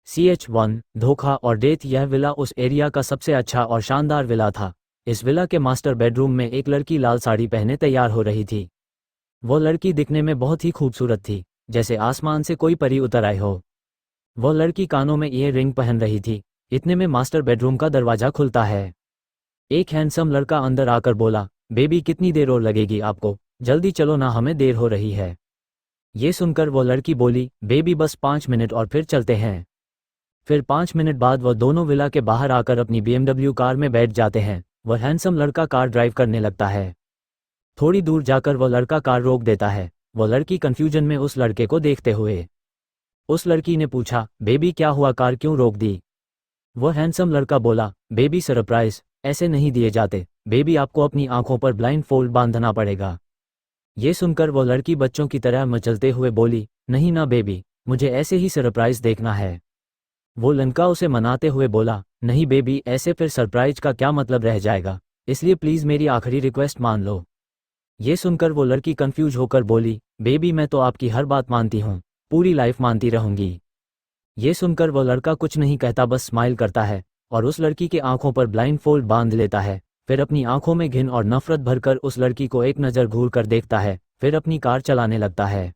CH1 धोखा और death. यह विला उस एरिया का सबसे अच्छा और शानदार विला था। इस विला के मास्टर बेडरूम में एक लड़की लाल साड़ी पहने तैयार हो रही थी। वो लड़की दिखने में बहुत ही खूबसूरत थी, जैसे आसमान से कोई परी उतर आई हो। वो लड़की कानों में ईयर रिंग पहन रही थी। इतने में मास्टर बेडरूम का दरवाज़ा खुलता है। एक हैंडसम लड़का अंदर आकर बोला, बेबी कितनी देर और लगेगी आपको, जल्दी चलो ना, हमें देर हो रही है। ये सुनकर वो लड़की बोली, बेबी बस 5 मिनट और फिर चलते हैं। फिर 5 मिनट बाद वह दोनों विला के बाहर आकर अपनी BMW कार में बैठ जाते हैं। वह हैंडसम लड़का कार ड्राइव करने लगता है। थोड़ी दूर जाकर वह लड़का कार रोक देता है। वो लड़की कंफ्यूजन में उस लड़के को देखते हुए। उस लड़की ने पूछा, बेबी क्या हुआ, कार क्यों रोक दी? वह हैंडसम लड़का बोला, बेबी सरप्राइज ऐसे नहीं दिए जाते, बेबी आपको अपनी आंखों पर ब्लाइंड फोल्ड बांधना पड़ेगा। ये सुनकर वो लड़की बच्चों की तरह मचलते हुए बोली, नहीं ना बेबी, मुझे ऐसे ही सरप्राइज देखना है। वो लड़का उसे मनाते हुए बोला, नहीं बेबी, ऐसे फिर सरप्राइज का क्या मतलब रह जाएगा, इसलिए प्लीज़ मेरी आखिरी रिक्वेस्ट मान लो। ये सुनकर वो लड़की कंफ्यूज होकर बोली, बेबी मैं तो आपकी हर बात मानती हूँ, पूरी लाइफ मानती रहूंगी। ये सुनकर वो लड़का कुछ नहीं कहता, बस स्माइल करता है और उस लड़की के आंखों पर ब्लाइंड फोल्ड बांध लेता है। फिर अपनी आंखों में घिन और नफरत भरकर उस लड़की को एक नज़र घूर कर देखता है, फिर अपनी कार चलाने लगता है।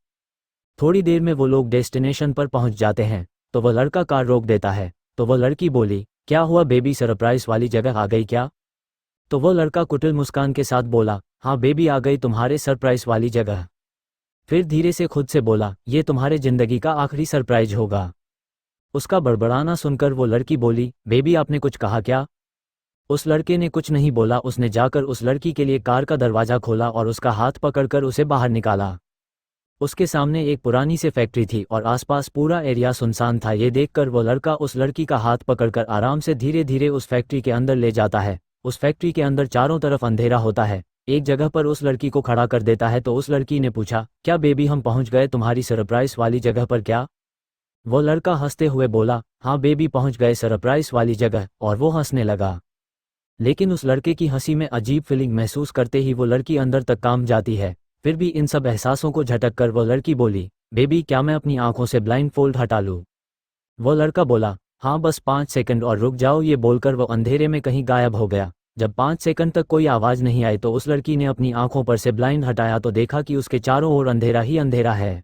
थोड़ी देर में वो लोग डेस्टिनेशन पर पहुंच जाते हैं तो वह लड़का कार रोक देता है। तो वह लड़की बोली, क्या हुआ बेबी, सरप्राइज वाली जगह आ गई क्या? तो वो लड़का कुटिल मुस्कान के साथ बोला, हाँ बेबी आ गई तुम्हारे सरप्राइज वाली जगह। फिर धीरे से खुद से बोला, ये तुम्हारे जिंदगी का आखिरी सरप्राइज होगा। उसका बड़बड़ाना सुनकर वो लड़की बोली, बेबी आपने कुछ कहा क्या? उस लड़के ने कुछ नहीं बोला। उसने जाकर उस लड़की के लिए कार का दरवाज़ा खोला और उसका हाथ पकड़कर उसे बाहर निकाला। उसके सामने एक पुरानी सी फैक्ट्री थी और आसपास पूरा एरिया सुनसान था। ये देखकर वो लड़का उस लड़की का हाथ पकड़कर आराम से धीरे धीरे उस फैक्ट्री के अंदर ले जाता है। उस फैक्ट्री के अंदर चारों तरफ अंधेरा होता है। एक जगह पर उस लड़की को खड़ा कर देता है तो उस लड़की ने पूछा, क्या बेबी हम पहुंच गए तुम्हारी सरप्राइज वाली जगह पर क्या? वो लड़का हंसते हुए बोला, हाँ बेबी पहुंच गए सरप्राइज वाली जगह, और वो हंसने लगा। लेकिन उस लड़के की हंसी में अजीब फीलिंग महसूस करते ही वो लड़की अंदर तक काम जाती है। फिर भी इन सब एहसासों को झटक कर वो लड़की बोली, बेबी क्या मैं अपनी आंखों से ब्लाइंड फोल्ड हटा लूँ? वो लड़का बोला, हाँ बस 5 सेकंड और रुक जाओ। ये बोलकर वो अंधेरे में कहीं गायब हो गया। जब 5 सेकंड तक कोई आवाज़ नहीं आई तो उस लड़की ने अपनी आंखों पर से ब्लाइंड हटाया तो देखा कि उसके चारों ओर अंधेरा ही अंधेरा है।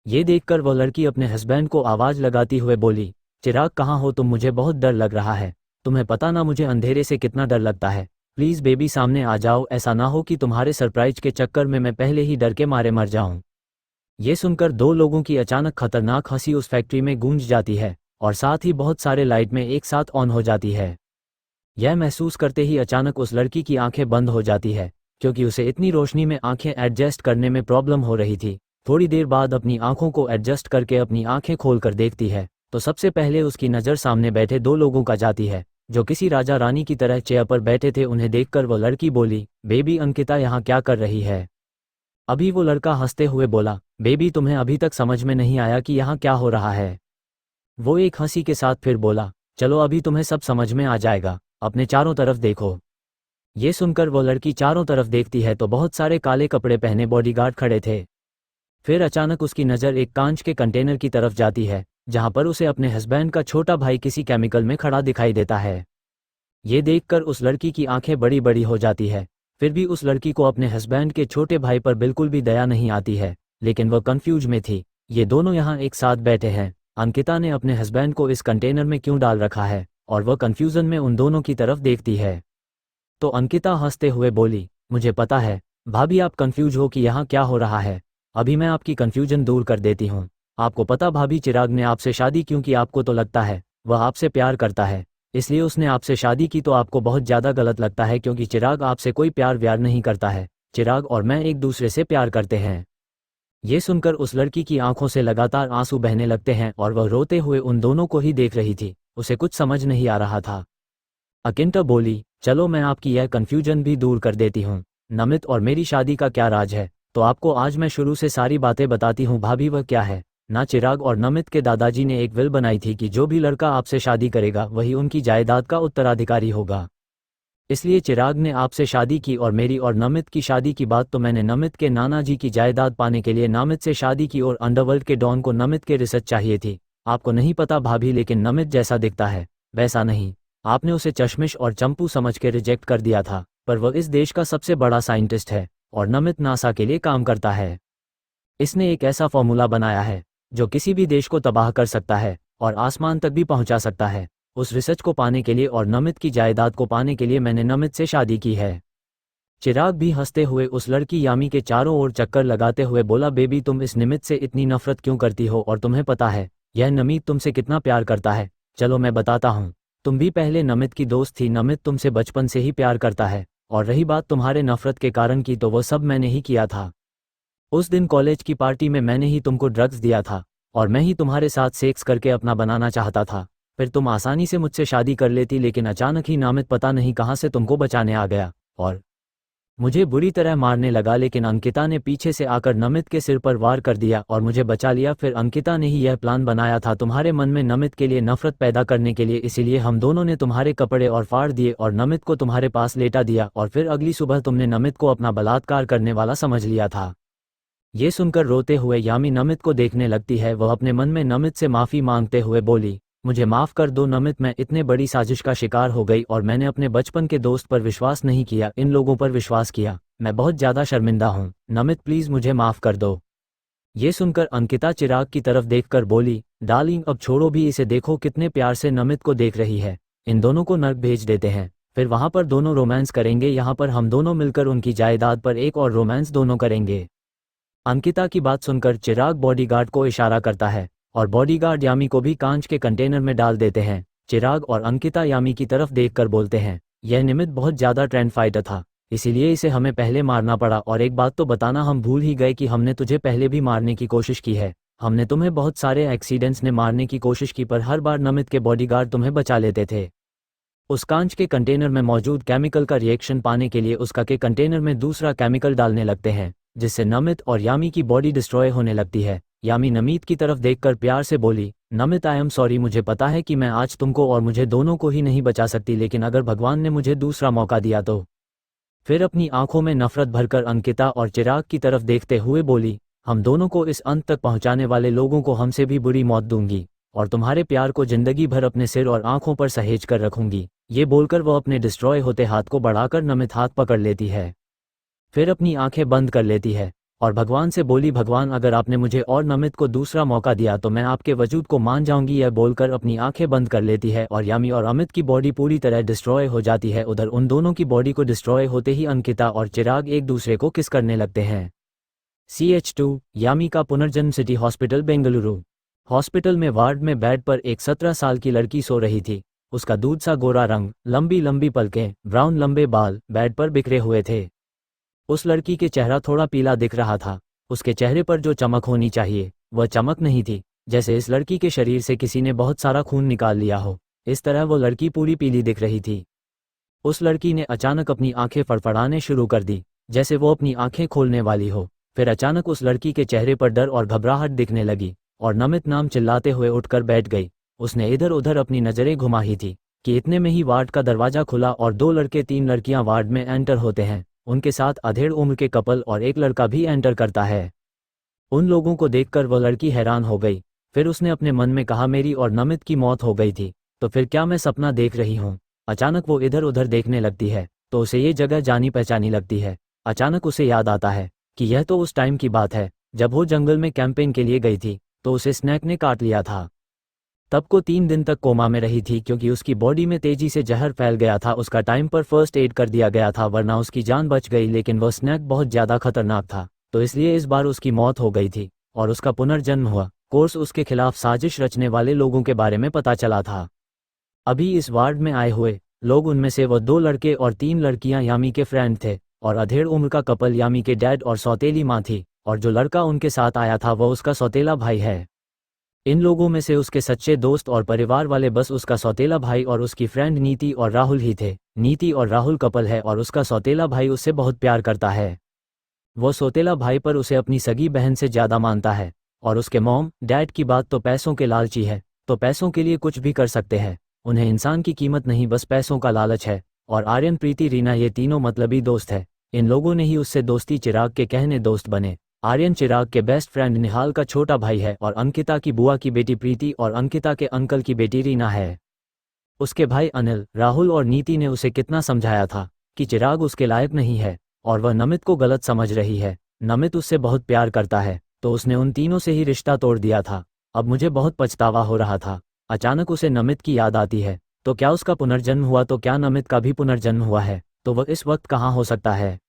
ये देखकर वो लड़की अपने हस्बैंड को आवाज़ लगाती हुए बोली, चिराग कहाँ हो तुम, मुझे बहुत डर लग रहा है। तुम्हें पता ना मुझे अंधेरे से कितना डर लगता है। प्लीज़ बेबी सामने आ जाओ, ऐसा ना हो कि तुम्हारे सरप्राइज के चक्कर में मैं पहले ही डर के मारे मर जाऊं। ये सुनकर दो लोगों की अचानक खतरनाक हंसी उस फैक्ट्री में गूंज जाती है और साथ ही बहुत सारे लाइट में एक साथ ऑन हो जाती है। यह महसूस करते ही अचानक उस लड़की की आंखें बंद हो जाती है, क्योंकि उसे इतनी रोशनी में आंखें एडजस्ट करने में प्रॉब्लम हो रही थी। थोड़ी देर बाद अपनी आंखों को एडजस्ट करके अपनी आंखें खोलकर देखती है तो सबसे पहले उसकी नज़र सामने बैठे दो लोगों का जाती है जो किसी राजा रानी की तरह चेयर पर बैठे थे। उन्हें देखकर वो लड़की बोली, बेबी अंकिता यहाँ क्या कर रही है? अभी वो लड़का हंसते हुए बोला, बेबी तुम्हें अभी तक समझ में नहीं आया कि यहाँ क्या हो रहा है? वो एक हंसी के साथ फिर बोला, चलो अभी तुम्हें सब समझ में आ जाएगा, अपने चारों तरफ देखो। ये सुनकर वो लड़की चारों तरफ देखती है तो बहुत सारे काले कपड़े पहने बॉडीगार्ड खड़े थे। फिर अचानक उसकी नज़र एक कांच के कंटेनर की तरफ जाती है जहां पर उसे अपने हस्बैंड का छोटा भाई किसी केमिकल में खड़ा दिखाई देता है। ये देखकर उस लड़की की आंखें बड़ी बड़ी हो जाती है। फिर भी उस लड़की को अपने हस्बैंड के छोटे भाई पर बिल्कुल भी दया नहीं आती है, लेकिन वह कंफ्यूज में थी। ये दोनों यहाँ एक साथ बैठे हैं, अंकिता ने अपने हस्बैंड को इस कंटेनर में क्यों डाल रखा है? और वह कंफ्यूजन में उन दोनों की तरफ देखती है। तो अंकिता हंसते हुए बोली, मुझे पता है भाभी आप कंफ्यूज हो कि यहाँ क्या हो रहा है। अभी मैं आपकी कंफ्यूजन दूर कर देती हूँ। आपको पता भाभी, चिराग ने आपसे शादी क्यों की? आपको तो लगता है वह आपसे प्यार करता है, इसलिए उसने आपसे शादी की। तो आपको बहुत ज़्यादा गलत लगता है, क्योंकि चिराग आपसे कोई प्यार व्यार नहीं करता है। चिराग और मैं एक दूसरे से प्यार करते हैं। ये सुनकर उस लड़की की आंखों से लगातार आंसू बहने लगते हैं और वह रोते हुए उन दोनों को ही देख रही थी। उसे कुछ समझ नहीं आ रहा था। अंकिता बोली, चलो मैं आपकी यह कन्फ्यूजन भी दूर कर देती हूँ। नमित और मेरी शादी का क्या राज है? तो आपको आज मैं शुरू से सारी बातें बताती हूँ भाभी। वह क्या है ना, चिराग और नमित के दादाजी ने एक विल बनाई थी कि जो भी लड़का आपसे शादी करेगा वही उनकी जायदाद का उत्तराधिकारी होगा। इसलिए चिराग ने आपसे शादी की और मेरी और नमित की शादी की बात तो मैंने नमित के नाना जी की जायदाद पाने के लिए नामित से शादी की और अंडरवर्ल्ड के डॉन को नमित के रिसर्च चाहिए थी। आपको नहीं पता भाभी, लेकिन नमित जैसा दिखता है वैसा नहीं। आपने उसे चश्मिश और चंपू समझ के रिजेक्ट कर दिया था, पर वह इस देश का सबसे बड़ा साइंटिस्ट है और नमित नासा के लिए काम करता है। इसने एक ऐसा फॉर्मूला बनाया है जो किसी भी देश को तबाह कर सकता है और आसमान तक भी पहुंचा सकता है। उस रिसर्च को पाने के लिए और नमित की जायदाद को पाने के लिए मैंने नमित से शादी की है। चिराग भी हंसते हुए उस लड़की यामी के चारों ओर चक्कर लगाते हुए बोला, बेबी तुम इस निमित से इतनी नफरत क्यों करती हो, और तुम्हें पता है यह नमित तुमसे कितना प्यार करता है। चलो मैं बताता हूँ, तुम भी पहले नमित की दोस्त थी। नमित तुमसे बचपन से ही प्यार करता है, और रही बात तुम्हारे नफरत के कारण की, तो वो सब मैंने ही किया था। उस दिन कॉलेज की पार्टी में मैंने ही तुमको ड्रग्स दिया था और मैं ही तुम्हारे साथ सेक्स करके अपना बनाना चाहता था। फिर तुम आसानी से मुझसे शादी कर लेती, लेकिन अचानक ही नामित पता नहीं कहाँ से तुमको बचाने आ गया और मुझे बुरी तरह मारने लगा। लेकिन अंकिता ने पीछे से आकर नमित के सिर पर वार कर दिया और मुझे बचा लिया। फिर अंकिता ने ही यह प्लान बनाया था तुम्हारे मन में नमित के लिए नफरत पैदा करने के लिए, इसीलिए हम दोनों ने तुम्हारे कपड़े और फाड़ दिए और नमित को तुम्हारे पास लेटा दिया, और फिर अगली सुबह तुमने नमित को अपना बलात्कार करने वाला समझ लिया था। ये सुनकर रोते हुए यामी नमित को देखने लगती है। वह अपने मन में नमित से माफ़ी मांगते हुए बोली, मुझे माफ़ कर दो नमित, मैं इतने बड़ी साजिश का शिकार हो गई और मैंने अपने बचपन के दोस्त पर विश्वास नहीं किया, इन लोगों पर विश्वास किया। मैं बहुत ज़्यादा शर्मिंदा हूँ नमित, प्लीज़ मुझे माफ़ कर दो। ये सुनकर अंकिता चिराग की तरफ देखकर बोली, डार्लिंग अब छोड़ो भी इसे, देखो कितने प्यार से नमित को देख रही है। इन दोनों को नर्क भेज देते हैं, फिर वहाँ पर दोनों रोमांस करेंगे। यहाँ पर हम दोनों मिलकर उनकी जायदाद पर एक और रोमांस दोनों करेंगे। अंकिता की बात सुनकर चिराग बॉडीगार्ड को इशारा करता है और बॉडीगार्ड यामी को भी कांच के कंटेनर में डाल देते हैं। चिराग और अंकिता यामी की तरफ देखकर बोलते हैं, यह निमित बहुत ज़्यादा ट्रेंड फाइटर था, इसीलिए इसे हमें पहले मारना पड़ा। और एक बात तो बताना हम भूल ही गए कि हमने तुझे पहले भी मारने की कोशिश की है। हमने तुम्हें बहुत सारे एक्सीडेंट्स ने मारने की कोशिश की, पर हर बार नमित के बॉडीगार्ड तुम्हें बचा लेते थे। उस कांच के कंटेनर में मौजूद केमिकल का रिएक्शन पाने के लिए उसका के कंटेनर में दूसरा केमिकल डालने लगते हैं, जिससे नमित और यामी की बॉडी डिस्ट्रॉय होने लगती है। यामी नमित की तरफ देखकर प्यार से बोली, नमित आई एम सॉरी, मुझे पता है कि मैं आज तुमको और मुझे दोनों को ही नहीं बचा सकती, लेकिन अगर भगवान ने मुझे दूसरा मौका दिया तो। फिर अपनी आंखों में नफरत भरकर अंकिता और चिराग की तरफ देखते हुए बोली, हम दोनों को इस अंत तक पहुंचाने वाले लोगों को हमसे भी बुरी मौत दूंगी और तुम्हारे प्यार को जिंदगी भर अपने सिर और आंखों पर सहेज कर रखूंगी। ये बोलकर वह अपने डिस्ट्रॉय होते हाथ को बढ़ाकर नमित हाथ पकड़ लेती है, फिर अपनी आंखें बंद कर लेती है और भगवान से बोली, भगवान अगर आपने मुझे और नमित को दूसरा मौका दिया तो मैं आपके वजूद को मान जाऊंगी। यह बोलकर अपनी आंखें बंद कर लेती है और यामी और अमित की बॉडी पूरी तरह डिस्ट्रॉय हो जाती है। उधर उन दोनों की बॉडी को डिस्ट्रॉय होते ही अंकिता और चिराग एक दूसरे को किस करने लगते हैं। CH2 यामी का पुनर्जन्म सिटी हॉस्पिटल बेंगलुरु। हॉस्पिटल में वार्ड में बेड पर एक 17 साल की लड़की सो रही थी। उसका दूध सा गोरा रंग, लंबी लंबी पलकें, ब्राउन लंबे बाल बेड पर बिखरे हुए थे। उस लड़की के चेहरा थोड़ा पीला दिख रहा था। उसके चेहरे पर जो चमक होनी चाहिए वह चमक नहीं थी, जैसे इस लड़की के शरीर से किसी ने बहुत सारा खून निकाल लिया हो। इस तरह वो लड़की पूरी पीली दिख रही थी। उस लड़की ने अचानक अपनी आंखें फड़फड़ाने शुरू कर दी, जैसे वो अपनी आंखें खोलने वाली हो। फिर अचानक उस लड़की के चेहरे पर डर और घबराहट दिखने लगी और नमित नाम चिल्लाते हुए उठकर बैठ गई। उसने इधर उधर अपनी नज़रें घुमा ही थी कि इतने में ही वार्ड का दरवाज़ा खुला और 2 लड़के 3 लड़कियां वार्ड में एंटर होते हैं। उनके साथ अधेड़ उम्र के कपल और एक लड़का भी एंटर करता है। उन लोगों को देखकर वह लड़की हैरान हो गई। फिर उसने अपने मन में कहा, मेरी और नमित की मौत हो गई थी तो फिर क्या मैं सपना देख रही हूँ। अचानक वो इधर उधर देखने लगती है तो उसे ये जगह जानी पहचानी लगती है। अचानक उसे याद आता है कि यह तो उस टाइम की बात है जब वो जंगल में कैंपेन के लिए गई थी तो उसे स्नैक ने काट लिया था। तब को 3 दिन तक कोमा में रही थी क्योंकि उसकी बॉडी में तेजी से जहर फैल गया था। उसका टाइम पर फर्स्ट एड कर दिया गया था, वरना उसकी जान बच गई, लेकिन वह स्नैक बहुत ज़्यादा खतरनाक था तो इसलिए इस बार उसकी मौत हो गई थी और उसका पुनर्जन्म हुआ। कोर्स उसके खिलाफ साजिश रचने वाले लोगों के बारे में पता चला था। अभी इस वार्ड में आए हुए लोग, उनमें से वह 2 लड़के और 3 लड़कियां यामी के फ्रेंड थे और अधेड़ उम्र का कपल यामी के डैड और सौतेली माँ थी, और जो लड़का उनके साथ आया था वह उसका सौतेला भाई है। इन लोगों में से उसके सच्चे दोस्त और परिवार वाले बस उसका सौतेला भाई और उसकी फ्रेंड नीति और राहुल ही थे। नीति और राहुल कपल है और उसका सौतेला भाई उससे बहुत प्यार करता है। वो सौतेला भाई पर उसे अपनी सगी बहन से ज़्यादा मानता है और उसके मॉम डैड की बात तो पैसों के लालची है, तो पैसों के लिए कुछ भी कर सकते हैं। उन्हें इंसान की कीमत नहीं, बस पैसों का लालच है। और आर्यन, प्रीति, रीना, ये तीनों मतलबी दोस्त है। इन लोगों ने ही उससे दोस्ती चिराग के कहने दोस्त बने। आर्यन चिराग के बेस्ट फ्रेंड निहाल का छोटा भाई है और अंकिता की बुआ की बेटी प्रीति और अंकिता के अंकल की बेटी रीना है। उसके भाई अनिल, राहुल और नीति ने उसे कितना समझाया था कि चिराग उसके लायक नहीं है और वह नमित को गलत समझ रही है। नमित उससे बहुत प्यार करता है तो उसने उन तीनों से ही रिश्ता तोड़ दिया था। अब मुझे बहुत पछतावा हो रहा था। अचानक उसे नमित की याद आती है। तो क्या उसका पुनर्जन्म हुआ? तो क्या नमित का भी पुनर्जन्म हुआ है? तो वह इस वक्त कहाँ हो सकता है?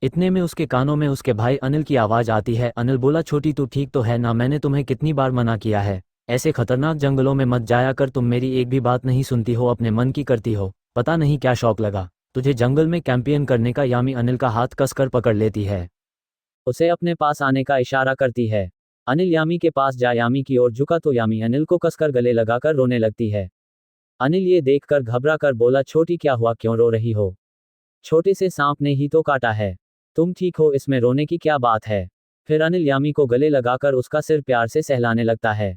इतने में उसके कानों में उसके भाई अनिल की आवाज़ आती है। अनिल बोला, छोटी तू ठीक तो है ना? मैंने तुम्हें कितनी बार मना किया है, ऐसे खतरनाक जंगलों में मत जाया कर। तुम मेरी एक भी बात नहीं सुनती हो, अपने मन की करती हो। पता नहीं क्या शौक लगा तुझे जंगल में कैंपियन करने का। यामी अनिल का हाथ कसकर पकड़ लेती है, उसे अपने पास आने का इशारा करती है। अनिल यामी के पास जा यामी की ओर झुका तो यामी अनिल को कसकर गले लगाकर रोने लगती है। अनिल ये देखकर घबरा कर बोला, छोटी क्या हुआ, क्यों रो रही हो? छोटे से सांप ने ही तो काटा है, तुम ठीक हो, इसमें रोने की क्या बात है? फिर अनिल यामी को गले लगाकर उसका सिर प्यार से सहलाने लगता है।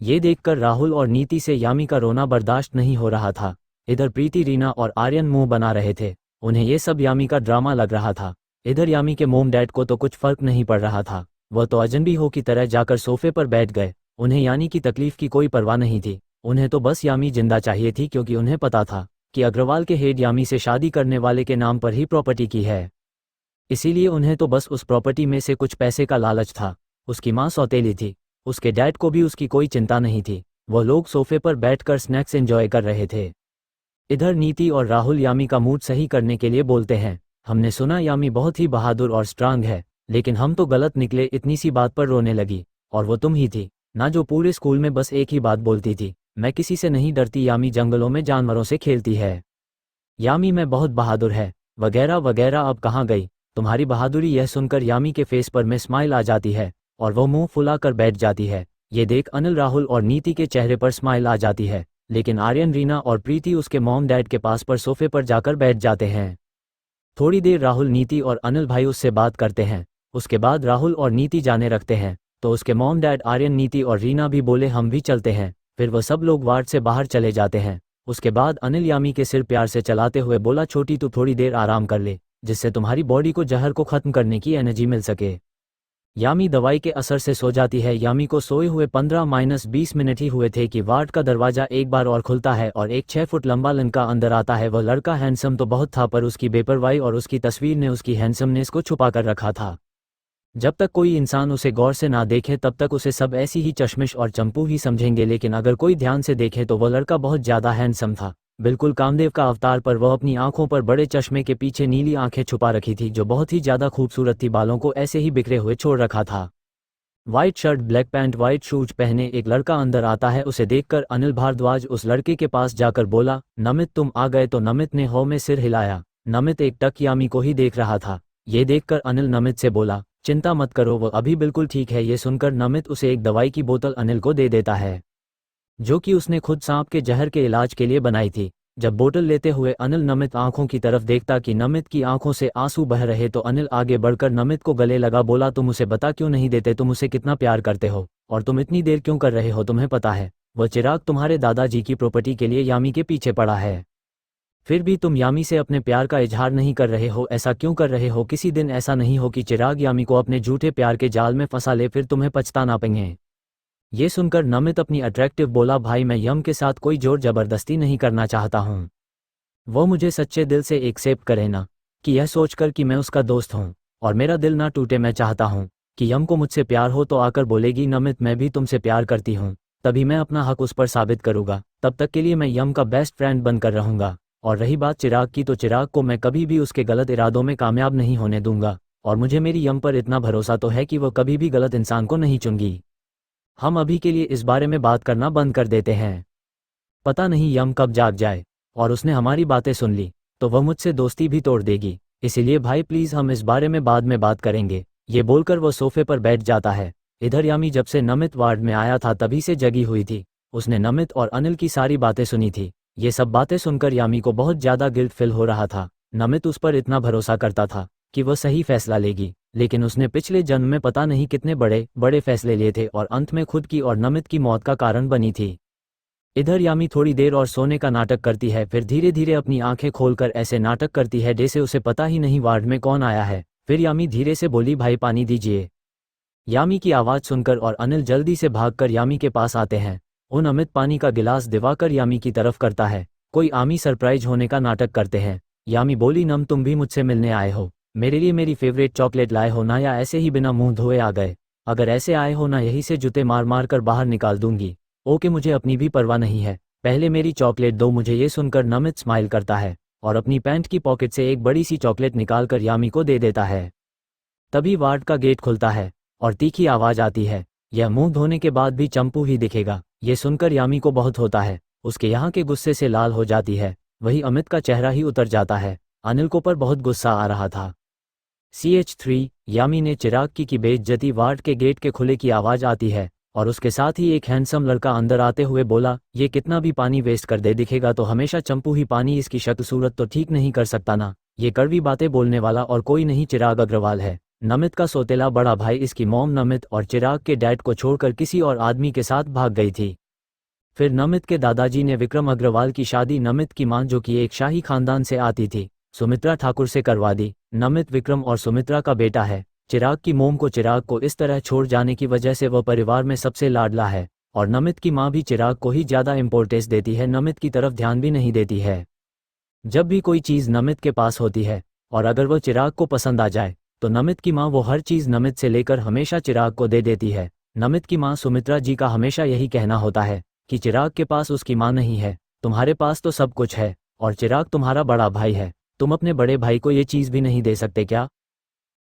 ये देखकर राहुल और नीति से यामी का रोना बर्दाश्त नहीं हो रहा था। इधर प्रीति, रीना और आर्यन मुंह बना रहे थे। उन्हें ये सब यामी का ड्रामा लग रहा था। इधर यामी के मोम डैड को तो कुछ फर्क नहीं पड़ रहा था। वह तो अजनबी हो की तरह जाकर सोफे पर बैठ गए। उन्हें यानी की तकलीफ की कोई परवाह नहीं थी। उन्हें तो बस यामी जिंदा चाहिए थी, क्योंकि उन्हें पता था कि अग्रवाल के हेड यामी से शादी करने वाले के नाम पर ही प्रॉपर्टी की है। इसीलिए उन्हें तो बस उस प्रॉपर्टी में से कुछ पैसे का लालच था। उसकी माँ सौतेली थी, उसके डैड को भी उसकी कोई चिंता नहीं थी। वो लोग सोफे पर बैठकर स्नैक्स एंजॉय कर रहे थे। इधर नीति और राहुल यामी का मूड सही करने के लिए बोलते हैं, हमने सुना यामी बहुत ही बहादुर और स्ट्रांग है, लेकिन हम तो गलत निकले। इतनी सी बात पर रोने लगी, और वो तुम ही थी ना जो पूरे स्कूल में बस एक ही बात बोलती थी, मैं किसी से नहीं डरती, यामी जंगलों में जानवरों से खेलती है, यामी मैं बहुत बहादुर है, वगैरह वगैरह। अब कहाँ गई तुम्हारी बहादुरी? यह सुनकर यामी के फेस पर में स्माइल आ जाती है और वो मुंह फुलाकर बैठ जाती है। ये देख अनिल, राहुल और नीति के चेहरे पर स्माइल आ जाती है, लेकिन आर्यन, रीना और प्रीति उसके मॉम डैड के पास पर सोफे पर जाकर बैठ जाते हैं। थोड़ी देर राहुल, नीति और अनिल भाई उससे बात करते हैं। उसके बाद राहुल और नीति जाने रखते हैं तो उसके मॉम डैड आर्यन, नीति और रीना भी बोले, हम भी चलते हैं। फिर वह सब लोग वार्ड से बाहर चले जाते हैं। उसके बाद अनिल यामी के सिर प्यार से चलाते हुए बोला, छोटी तू थोड़ी देर आराम कर ले, जिससे तुम्हारी बॉडी को जहर को खत्म करने की एनर्जी मिल सके। यामी दवाई के असर से सो जाती है। यामी को सोए हुए 15-20 मिनट ही हुए थे कि वार्ड का दरवाजा एक बार और खुलता है और एक 6 फुट लंबा लड़का अंदर आता है। वह लड़का हैंडसम तो बहुत था, पर उसकी बेपरवाही और उसकी तस्वीर ने उसकी हैंडसमनेस को छुपा कर रखा था। जब तक कोई इंसान उसे गौर से ना देखे तब तक उसे सब ऐसी ही चश्मिश और चंपू ही समझेंगे, लेकिन अगर कोई ध्यान से देखे तो वह लड़का बहुत ज़्यादा हैंडसम था, बिल्कुल कामदेव का अवतार। पर वह अपनी आंखों पर बड़े चश्मे के पीछे नीली आंखें छुपा रखी थी, जो बहुत ही ज़्यादा खूबसूरत थी। बालों को ऐसे ही बिखरे हुए छोड़ रखा था। White shirt, black pant, white shoes पहने एक लड़का अंदर आता है। उसे देखकर अनिल भारद्वाज उस लड़के के पास जाकर बोला, नमित तुम आ गए? तो नमित ने हौ में सिर हिलाया। नमित एक टक यामी को ही देख रहा था। ये देखकर अनिल नमित से बोला, चिंता मत करो, वो अभी बिल्कुल ठीक है। ये सुनकर नमित उसे एक दवाई की बोतल अनिल को दे देता है, जो कि उसने खुद सांप के जहर के इलाज के लिए बनाई थी। जब बोतल लेते हुए अनिल नमित आंखों की तरफ देखता कि नमित की आंखों से आंसू बह रहे, तो अनिल आगे बढ़कर नमित को गले लगा, बोला, तुम उसे बता क्यों नहीं देते? तुम उसे कितना प्यार करते हो और तुम इतनी देर क्यों कर रहे हो? तुम्हें पता है वह चिराग तुम्हारे दादाजी की प्रॉपर्टी के लिए यामी के पीछे पड़ा है, फिर भी तुम यामी से अपने प्यार का इजहार नहीं कर रहे हो। ऐसा क्यों कर रहे हो? किसी दिन ऐसा नहीं हो कि चिराग यामी को अपने झूठे प्यार के जाल में फंसा ले, फिर तुम्हें पछताना पड़े। ये सुनकर नमित अपनी अट्रैक्टिव बोला, भाई मैं यम के साथ कोई जोर जबरदस्ती नहीं करना चाहता हूँ, वो मुझे सच्चे दिल से एक्सेप्ट करे ना, कि यह सोचकर कि मैं उसका दोस्त हूँ और मेरा दिल ना टूटे। मैं चाहता हूँ कि यम को मुझसे प्यार हो तो आकर बोलेगी, नमित मैं भी तुमसे प्यार करती हूँ, तभी मैं अपना हक उस पर साबित करूँगा। तब तक के लिए मैं यम का बेस्ट फ्रेंड बनकर रहूँगा। और रही बात चिराग की, तो चिराग को मैं कभी भी उसके गलत इरादों में कामयाब नहीं होने दूंगा, और मुझे मेरी यम पर इतना भरोसा तो है कि वह कभी भी गलत इंसान को नहीं चुनेगी। हम अभी के लिए इस बारे में बात करना बंद कर देते हैं, पता नहीं यम कब जाग जाए और उसने हमारी बातें सुन ली तो वह मुझसे दोस्ती भी तोड़ देगी। इसीलिए भाई प्लीज़ हम इस बारे में बाद में बात करेंगे। ये बोलकर वो सोफे पर बैठ जाता है। इधर यामी जब से नमित वार्ड में आया था तभी से जगी हुई थी। उसने नमित और अनिल की सारी बातें सुनी थी। ये सब बातें सुनकर यामी को बहुत ज़्यादा गिल्ट फील हो रहा था। नमित उस पर इतना भरोसा करता था कि वह सही फैसला लेगी, लेकिन उसने पिछले जन्म में पता नहीं कितने बड़े बड़े फैसले लिए थे और अंत में खुद की और नमित की मौत का कारण बनी थी। इधर यामी थोड़ी देर और सोने का नाटक करती है, फिर धीरे धीरे अपनी आंखें खोलकर ऐसे नाटक करती है जैसे उसे पता ही नहीं वार्ड में कौन आया है। फिर यामी धीरे से बोली, भाई पानी दीजिए। यामी की आवाज़ सुनकर और अनिल जल्दी से भागकर यामी के पास आते हैं। उन अमित पानी का गिलास दिवाकर यामी की तरफ करता है। कोई आमी सरप्राइज होने का नाटक करते हैं। यामी बोली, नम तुम भी मुझसे मिलने आए हो, मेरे लिए मेरी फेवरेट चॉकलेट लाए हो ना, या ऐसे ही बिना मुंह धोए आ गए? अगर ऐसे आए हो ना, यही से जूते मार मार कर बाहर निकाल दूंगी। ओके, मुझे अपनी भी परवाह नहीं है, पहले मेरी चॉकलेट दो मुझे। ये सुनकर नमित स्माइल करता है और अपनी पैंट की पॉकेट से एक बड़ी सी चॉकलेट निकालकर यामी को दे देता है। तभी वार्ड का गेट खुलता है और तीखी आवाज़ आती है, यह मुंह धोने के बाद भी चंपू ही दिखेगा। ये सुनकर यामी को बहुत होता है, उसके यहाँ के गुस्से से लाल हो जाती है। वही अमित का चेहरा ही उतर जाता है। अनिल को पर बहुत गुस्सा आ रहा था। CH3 यामी ने चिराग की बेइज्जती। वार्ड के गेट के खुले की आवाज़ आती है और उसके साथ ही एक हैंडसम लड़का अंदर आते हुए बोला, ये कितना भी पानी वेस्ट कर दे दिखेगा तो हमेशा चंपू ही पानी, इसकी शक्ल सूरत तो ठीक नहीं कर सकता ना। ये कड़वी बातें बोलने वाला और कोई नहीं, चिराग अग्रवाल है, नमित का सौतेला बड़ा भाई। इसकी मॉम नमित और चिराग के डैड को छोड़कर किसी और आदमी के साथ भाग गई थी। फिर नमित के दादाजी ने विक्रम अग्रवाल की शादी नमित की मां, जो कि एक शाही खानदान से आती थी, सुमित्रा ठाकुर से करवा दी। नमित विक्रम और सुमित्रा का बेटा है। चिराग की मोम को चिराग को इस तरह छोड़ जाने की वजह से वह परिवार में सबसे लाडला है और नमित की मां भी चिराग को ही ज़्यादा इंपॉर्टेंस देती है, नमित की तरफ ध्यान भी नहीं देती है। जब भी कोई चीज़ नमित के पास होती है और अगर वह चिराग को पसंद आ जाए तो नमित की मां वो हर चीज़ नमित से लेकर हमेशा चिराग को दे देती है। नमित की मां सुमित्रा जी का हमेशा यही कहना होता है कि चिराग के पास उसकी मां नहीं है, तुम्हारे पास तो सब कुछ है और चिराग तुम्हारा बड़ा भाई है, तुम अपने बड़े भाई को ये चीज़ भी नहीं दे सकते क्या?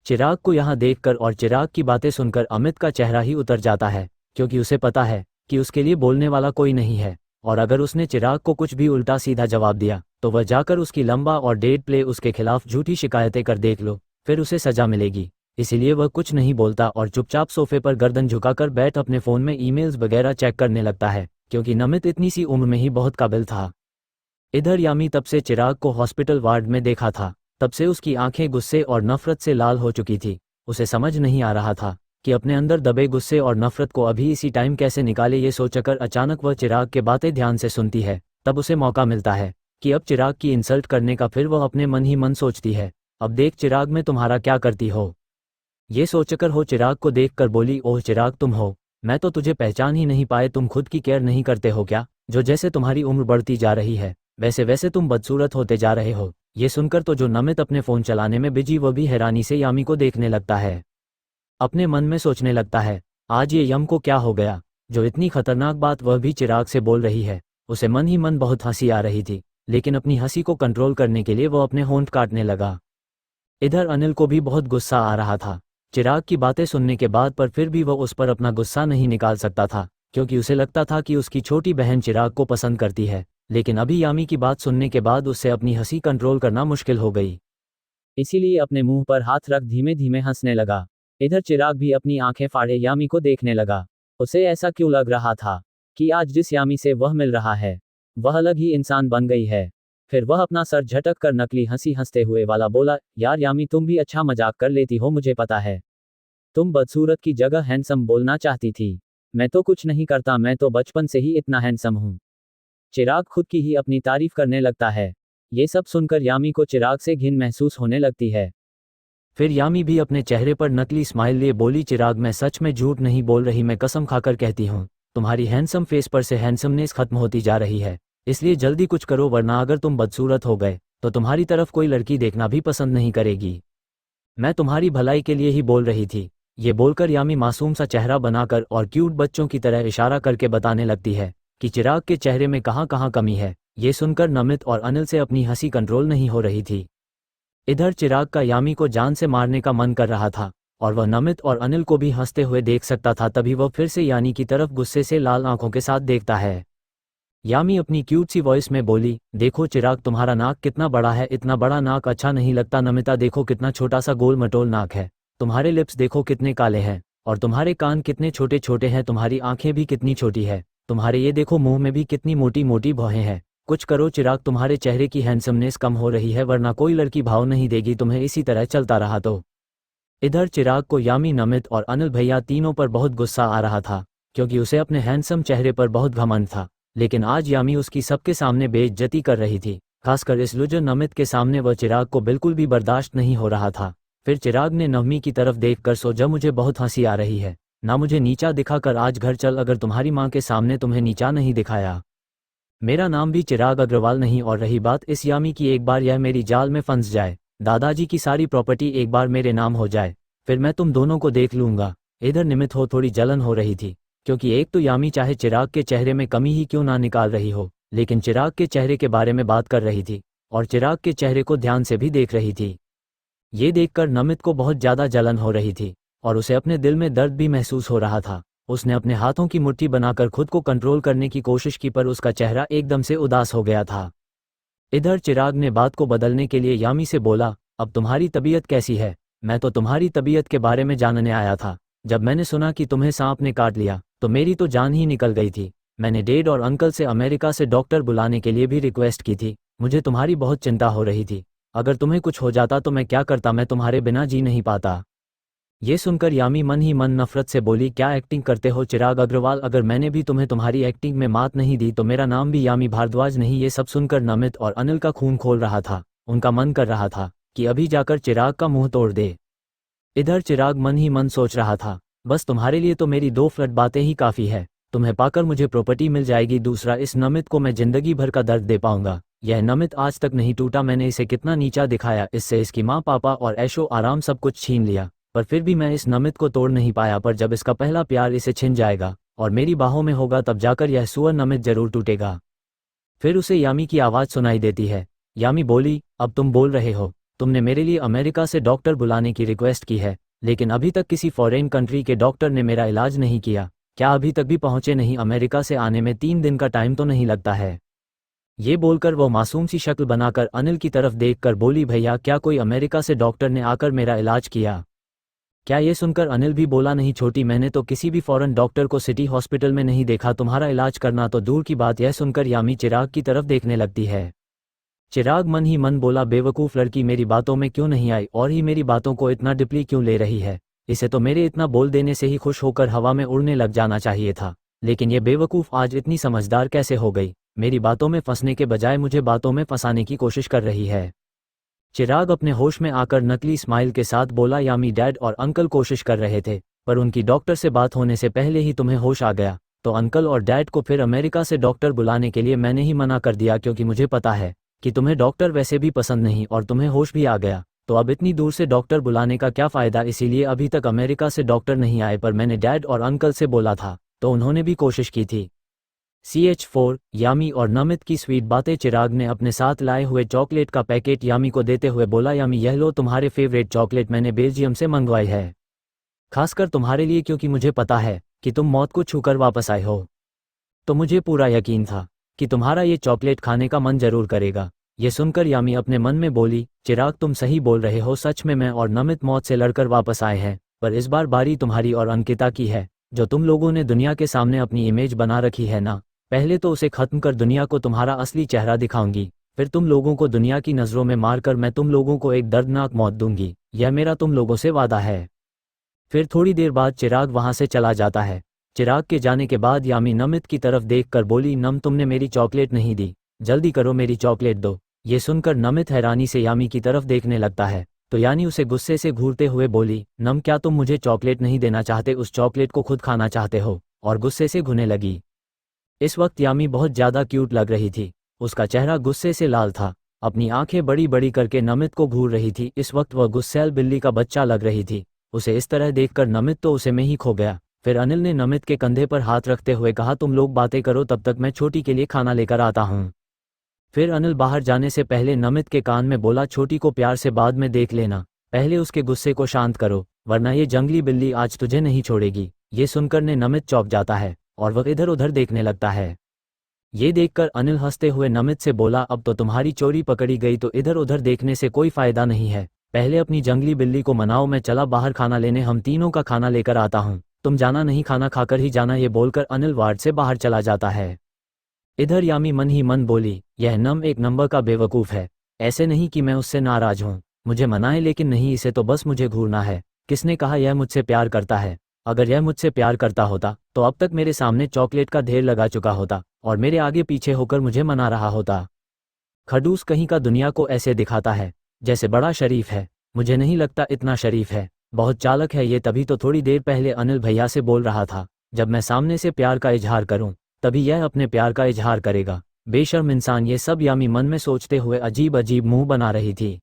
चिराग को यहाँ देखकर और चिराग की बातें सुनकर अमित का चेहरा ही उतर जाता है, क्योंकि उसे पता है कि उसके लिए बोलने वाला कोई नहीं है और अगर उसने चिराग को कुछ भी उल्टा सीधा जवाब दिया तो वह जाकर उसकी लंबा और डेढ़ प्ले उसके खिलाफ झूठी शिकायतें कर देख लो, फिर उसे सजा मिलेगी। इसीलिए वह कुछ नहीं बोलता और चुपचाप सोफे पर गर्दन झुकाकर बैठ अपने फ़ोन में ईमेल्स वगैरह चेक करने लगता है, क्योंकि नमित इतनी सी उम्र में ही बहुत काबिल था। इधर यामी तब से चिराग को हॉस्पिटल वार्ड में देखा था, तब से उसकी आंखें गुस्से और नफरत से लाल हो चुकी थी। उसे समझ नहीं आ रहा था कि अपने अंदर दबे गुस्से और नफरत को अभी इसी टाइम कैसे निकाले। ये सोचकर अचानक वह चिराग के बातें ध्यान से सुनती है। तब उसे मौका मिलता है कि अब चिराग की इंसल्ट करने का। फिर वह अपने मन ही मन सोचती है, अब देख चिराग मैं तुम्हारा क्या करती हो। ये सोचकर हो चिराग को देखकर बोली, ओह चिराग तुम हो, मैं तो तुझे पहचान ही नहीं पाए। तुम खुद की केयर नहीं करते हो क्या? जो जैसे तुम्हारी उम्र बढ़ती जा रही है वैसे वैसे तुम बदसूरत होते जा रहे हो। ये सुनकर तो जो नमित अपने फ़ोन चलाने में बिजी, वह भी हैरानी से यामी को देखने लगता है। अपने मन में सोचने लगता है, आज ये यम को क्या हो गया जो इतनी खतरनाक बात वह भी चिराग से बोल रही है। उसे मन ही मन बहुत हंसी आ रही थी, लेकिन अपनी हंसी को कंट्रोल करने के लिए वह अपने होंठ काटने लगा। इधर अनिल को भी बहुत गुस्सा आ रहा था चिराग की बातें सुनने के बाद, पर फिर भी वह उस पर अपना गुस्सा नहीं निकाल सकता था, क्योंकि उसे लगता था कि उसकी छोटी बहन चिराग को पसंद करती है। लेकिन अभी यामी की बात सुनने के बाद उससे अपनी हंसी कंट्रोल करना मुश्किल हो गई, इसीलिए अपने मुंह पर हाथ रख धीमे धीमे हंसने लगा। इधर चिराग भी अपनी आंखें फाड़े यामी को देखने लगा। उसे ऐसा क्यों लग रहा था कि आज जिस यामी से वह मिल रहा है वह अलग ही इंसान बन गई है। फिर वह अपना सर झटक कर नकली हंसी हंसते हुए वाला बोला, यार यामी तुम भी अच्छा मजाक कर लेती हो, मुझे पता है तुम बदसूरत की जगह हैंडसम बोलना चाहती थी। मैं तो कुछ नहीं करता, मैं तो बचपन से ही इतना हैंडसम हूँ। चिराग खुद की ही अपनी तारीफ करने लगता है। ये सब सुनकर यामी को चिराग से घिन महसूस होने लगती है। फिर यामी भी अपने चेहरे पर नकली स्माइल लिए बोली, चिराग मैं सच में झूठ नहीं बोल रही, मैं कसम खाकर कहती हूँ तुम्हारी हैंडसम फेस पर से हैंडसमनेस खत्म होती जा रही है, इसलिए जल्दी कुछ करो, वरना अगर तुम बदसूरत हो गए तो तुम्हारी तरफ कोई लड़की देखना भी पसंद नहीं करेगी। मैं तुम्हारी भलाई के लिए ही बोल रही थी। ये बोलकर यामी मासूम सा चेहरा बनाकर और क्यूट बच्चों की तरह इशारा करके बताने लगती है कि चिराग के चेहरे में कहाँ कहाँ कमी है। ये सुनकर नमित और अनिल से अपनी हंसी कंट्रोल नहीं हो रही थी। इधर चिराग का यामी को जान से मारने का मन कर रहा था और वह नमित और अनिल को भी हंसते हुए देख सकता था। तभी वह फिर से यामी की तरफ गुस्से से लाल आंखों के साथ देखता है। यामी अपनी क्यूट सी वॉइस में बोली, देखो चिराग तुम्हारा नाक कितना बड़ा है, इतना बड़ा नाक अच्छा नहीं लगता। नमिता देखो कितना छोटा सा गोल मटोल नाक है, तुम्हारे लिप्स देखो कितने काले हैं और तुम्हारे कान कितने छोटे छोटे हैं, तुम्हारी आंखें भी कितनी छोटी है, तुम्हारे ये देखो मुंह में भी कितनी मोटी मोटी भौहें हैं। कुछ करो चिराग, तुम्हारे चेहरे की हैंडसमनेस कम हो रही है, वरना कोई लड़की भाव नहीं देगी तुम्हें इसी तरह चलता रहा तो। इधर चिराग को यामी, नमित और अनिल भैया तीनों पर बहुत गुस्सा आ रहा था, क्योंकि उसे अपने हैंडसम चेहरे पर बहुत घमंड था। लेकिन आज यामी उसकी सबके सामने बेइज्जती कर रही थी, खासकर इस लुजर नमित के सामने वह चिराग को बिल्कुल भी बर्दाश्त नहीं हो रहा था। फिर चिराग ने नवमी की तरफ देखकर सोचा, मुझे बहुत हंसी आ रही है, ना मुझे नीचा दिखाकर आज घर चल, अगर तुम्हारी माँ के सामने तुम्हें नीचा नहीं दिखाया। मेरा नाम भी चिराग अग्रवाल नहीं, और रही बात इस यामी की, एक बार यह मेरी जाल में फंस जाए, दादाजी की सारी प्रॉपर्टी एक बार मेरे नाम हो जाए, फिर मैं तुम दोनों को देख लूंगा। इधर निमित हो थोड़ी जलन हो रही थी, क्योंकि एक तो यामी चाहे चिराग के चेहरे में कमी ही क्यों ना निकाल रही हो, लेकिन चिराग के चेहरे के बारे में बात कर रही थी और चिराग के चेहरे को ध्यान से भी देख रही थी। ये देखकर नमित को बहुत ज़्यादा जलन हो रही थी और उसे अपने दिल में दर्द भी महसूस हो रहा था। उसने अपने हाथों की मुट्ठी बनाकर खुद को कंट्रोल करने की कोशिश की, पर उसका चेहरा एकदम से उदास हो गया था। इधर चिराग ने बात को बदलने के लिए यामी से बोला, अब तुम्हारी तबीयत कैसी है? मैं तो तुम्हारी तबीयत के बारे में जानने आया था। जब मैंने सुना कि तुम्हें सांप ने काट लिया तो मेरी तो जान ही निकल गई थी। मैंने डैड और अंकल से अमेरिका से डॉक्टर बुलाने के लिए भी रिक्वेस्ट की थी। मुझे तुम्हारी बहुत चिंता हो रही थी। अगर तुम्हें कुछ हो जाता तो मैं क्या करता, मैं तुम्हारे बिना जी नहीं पाता। ये सुनकर यामी मन ही मन नफरत से बोली, क्या एक्टिंग करते हो चिराग अग्रवाल? अगर मैंने भी तुम्हें तुम्हारी एक्टिंग में मात नहीं दी तो मेरा नाम भी यामी भारद्वाज नहीं। ये सब सुनकर नमित और अनिल का खून खोल रहा था। उनका मन कर रहा था कि अभी जाकर चिराग का मुंह तोड़ दे। इधर चिराग मन ही मन सोच रहा था, बस तुम्हारे लिए तो मेरी 2 फ्लड बातें ही काफ़ी है। तुम्हें पाकर मुझे प्रॉपर्टी मिल जाएगी, दूसरा इस नमित को मैं जिंदगी भर का दर्द दे पाऊंगा। यह नमित आज तक नहीं टूटा, मैंने इसे कितना नीचा दिखाया, इससे इसकी माँ पापा और ऐशो आराम सब कुछ छीन लिया, पर फिर भी मैं इस नमित को तोड़ नहीं पाया। पर जब इसका पहला प्यार इसे छिन जाएगा और मेरी बाहों में होगा, तब जाकर यह सुअर नमित जरूर टूटेगा। फिर उसे यामी की आवाज़ सुनाई देती है। यामी बोली, अब तुम बोल रहे हो? तुमने मेरे लिए अमेरिका से डॉक्टर बुलाने की रिक्वेस्ट की है, लेकिन अभी तक किसी फॉरेन कंट्री के डॉक्टर ने मेरा इलाज नहीं किया। क्या अभी तक भी पहुंचे नहीं? अमेरिका से आने में 3 दिन का टाइम तो नहीं लगता है? ये बोलकर वो मासूम सी शक्ल बनाकर अनिल की तरफ देखकर बोली, भैया क्या कोई अमेरिका से डॉक्टर ने आकर मेरा इलाज किया क्या? ये सुनकर अनिल भी बोला, नहीं छोटी, मैंने तो किसी भी फॉरेन डॉक्टर को सिटी हॉस्पिटल में नहीं देखा, तुम्हारा इलाज करना तो दूर की बात। यह सुनकर यामी चिराग की तरफ देखने लगती है। चिराग मन ही मन बोला, बेवकूफ़ लड़की मेरी बातों में क्यों नहीं आई और ही मेरी बातों को इतना डिपली क्यों ले रही है? इसे तो मेरे इतना बोल देने से ही खुश होकर हवा में उड़ने लग जाना चाहिए था, लेकिन ये बेवकूफ़ आज इतनी समझदार कैसे हो गई? मेरी बातों में फंसने के बजाय मुझे बातों में फंसाने की कोशिश कर रही है। चिराग अपने होश में आकर नकली स्माइल के साथ बोला, यामी डैड और अंकल कोशिश कर रहे थे, पर उनकी डॉक्टर से बात होने से पहले ही तुम्हें होश आ गया, तो अंकल और डैड को फिर अमेरिका से डॉक्टर बुलाने के लिए मैंने ही मना कर दिया, क्योंकि मुझे पता है कि तुम्हें डॉक्टर वैसे भी पसंद नहीं और तुम्हें होश भी आ गया, तो अब इतनी दूर से डॉक्टर बुलाने का क्या फ़ायदा? इसीलिए अभी तक अमेरिका से डॉक्टर नहीं आए, पर मैंने डैड और अंकल से बोला था तो उन्होंने भी कोशिश की थी। CH4 यामी और नमित की स्वीट बातें। चिराग ने अपने साथ लाए हुए चॉकलेट का पैकेट यामी को देते हुए बोला, यामी यह लो तुम्हारे फेवरेट चॉकलेट, मैंने बेल्जियम से मंगवाई है, खासकर तुम्हारे लिए, क्योंकि मुझे पता है कि तुम मौत को छूकर वापस आए हो, तो मुझे पूरा यकीन था कि तुम्हारा ये चॉकलेट खाने का मन जरूर करेगा। ये सुनकर यामी अपने मन में बोली, चिराग तुम सही बोल रहे हो, सच में मैं और नमित मौत से लड़कर वापस आए हैं, पर इस बार बारी तुम्हारी और अंकिता की है। जो तुम लोगों ने दुनिया के सामने अपनी इमेज बना रखी है ना, पहले तो उसे खत्म कर दुनिया को तुम्हारा असली चेहरा दिखाऊंगी, फिर तुम लोगों को दुनिया की नज़रों में मारकर मैं तुम लोगों को एक दर्दनाक मौत दूंगी। यह मेरा तुम लोगों से वादा है। फिर थोड़ी देर बाद चिराग वहां से चला जाता है। चिराग के जाने के बाद यामी नमित की तरफ देखकर बोली, नम तुमने मेरी चॉकलेट नहीं दी, जल्दी करो मेरी चॉकलेट दो। ये सुनकर नमित हैरानी से यामी की तरफ देखने लगता है, तो यानी उसे गुस्से से घूरते हुए बोली, नम क्या तुम मुझे चॉकलेट नहीं देना चाहते, उस चॉकलेट को खुद खाना चाहते हो? और गुस्से से घुने लगी। इस वक्त यामी बहुत ज़्यादा क्यूट लग रही थी, उसका चेहरा गुस्से से लाल था, अपनी आंखें बड़ी बड़ी करके नमित को घूर रही थी। इस वक्त वह गुस्सैल बिल्ली का बच्चा लग रही थी। उसे इस तरह देखकर नमित तो उसे में ही खो गया। फिर अनिल ने नमित के कंधे पर हाथ रखते हुए कहा, तुम लोग बातें करो, तब तक मैं छोटी के लिए खाना लेकर आता हूँ। फिर अनिल बाहर जाने से पहले नमित के कान में बोला, छोटी को प्यार से बाद में देख लेना, पहले उसके गुस्से को शांत करो, वरना ये जंगली बिल्ली आज तुझे नहीं छोड़ेगी। ये सुनकर नमित चौंक जाता है और वह इधर उधर देखने लगता है। ये देखकर अनिल हंसते हुए नमित से बोला, अब तो तुम्हारी चोरी पकड़ी गई, तो इधर उधर देखने से कोई फायदा नहीं है, पहले अपनी जंगली बिल्ली को मनाओ, मैं चला बाहर खाना लेने, हम तीनों का खाना लेकर आता हूँ, तुम जाना नहीं, खाना खाकर ही जाना। ये बोलकर अनिल वार्ड से बाहर चला जाता है। इधर यामी मन ही मन बोली, यह नम एक नंबर का बेवकूफ़ है, ऐसे नहीं कि मैं उससे नाराज हूँ, मुझे मनाए लेकिन नहीं, इसे तो बस मुझे घूरना है। किसने कहा यह मुझसे प्यार करता है? अगर यह मुझसे प्यार करता होता तो अब तक मेरे सामने चॉकलेट का ढेर लगा चुका होता और मेरे आगे पीछे होकर मुझे मना रहा होता। खड़ूस कहीं का दुनिया को ऐसे दिखाता है जैसे बड़ा शरीफ है, मुझे नहीं लगता इतना शरीफ है, बहुत चालक है ये। तभी तो थोड़ी देर पहले अनिल भैया से बोल रहा था, जब मैं सामने से प्यार का इजहार करूं तभी यह अपने प्यार का इजहार करेगा। बेशर्म इंसान, ये सब यामी मन में सोचते हुए अजीब अजीब मुंह बना रही थी।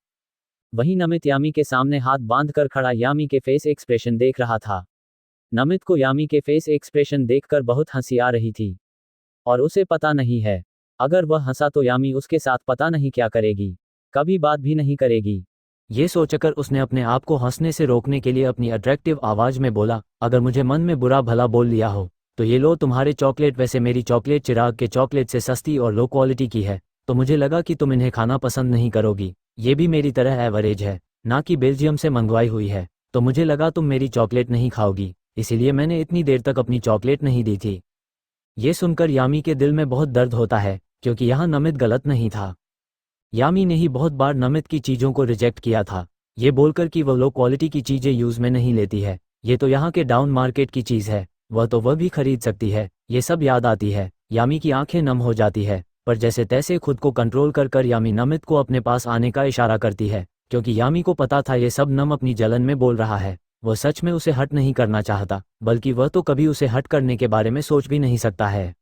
वहीं नमित यामी के सामने हाथ बांधकर खड़ा यामी के फेस एक्सप्रेशन देख रहा था। नमित को यामी के फेस एक्सप्रेशन देखकर बहुत हंसी आ रही थी और उसे पता नहीं है, अगर वह हंसा तो यामी उसके साथ पता नहीं क्या करेगी, कभी बात भी नहीं करेगी। ये सोचकर उसने अपने आप को हंसने से रोकने के लिए अपनी अट्रैक्टिव आवाज में बोला, अगर मुझे मन में बुरा भला बोल लिया हो तो ये लो तुम्हारे चॉकलेट। वैसे मेरी चॉकलेट चिराग के चॉकलेट से सस्ती और लो क्वालिटी की है, तो मुझे लगा कि तुम इन्हें खाना पसंद नहीं करोगी। ये भी मेरी तरह एवरेज है, ना कि बेल्जियम से मंगवाई हुई है, तो मुझे लगा तुम मेरी चॉकलेट नहीं खाओगी, इसीलिए मैंने इतनी देर तक अपनी चॉकलेट नहीं दी थी। ये सुनकर यामी के दिल में बहुत दर्द होता है, क्योंकि यहाँ नमित गलत नहीं था। यामी ने ही बहुत बार नमित की चीज़ों को रिजेक्ट किया था, ये बोलकर कि वह लो क्वालिटी की चीज़ें यूज़ में नहीं लेती है, ये तो यहाँ के डाउन मार्केट की चीज़ है, वह भी खरीद सकती है। ये सब याद आती है, यामी की आंखें नम हो जाती है, पर जैसे तैसे खुद को कंट्रोल कर यामी नमित को अपने पास आने का इशारा करती है, क्योंकि यामी को पता था ये सब नम अपनी जलन में बोल रहा है। वह सच में उसे हर्ट नहीं करना चाहता, बल्कि वह तो कभी उसे हर्ट करने के बारे में सोच भी नहीं सकता है।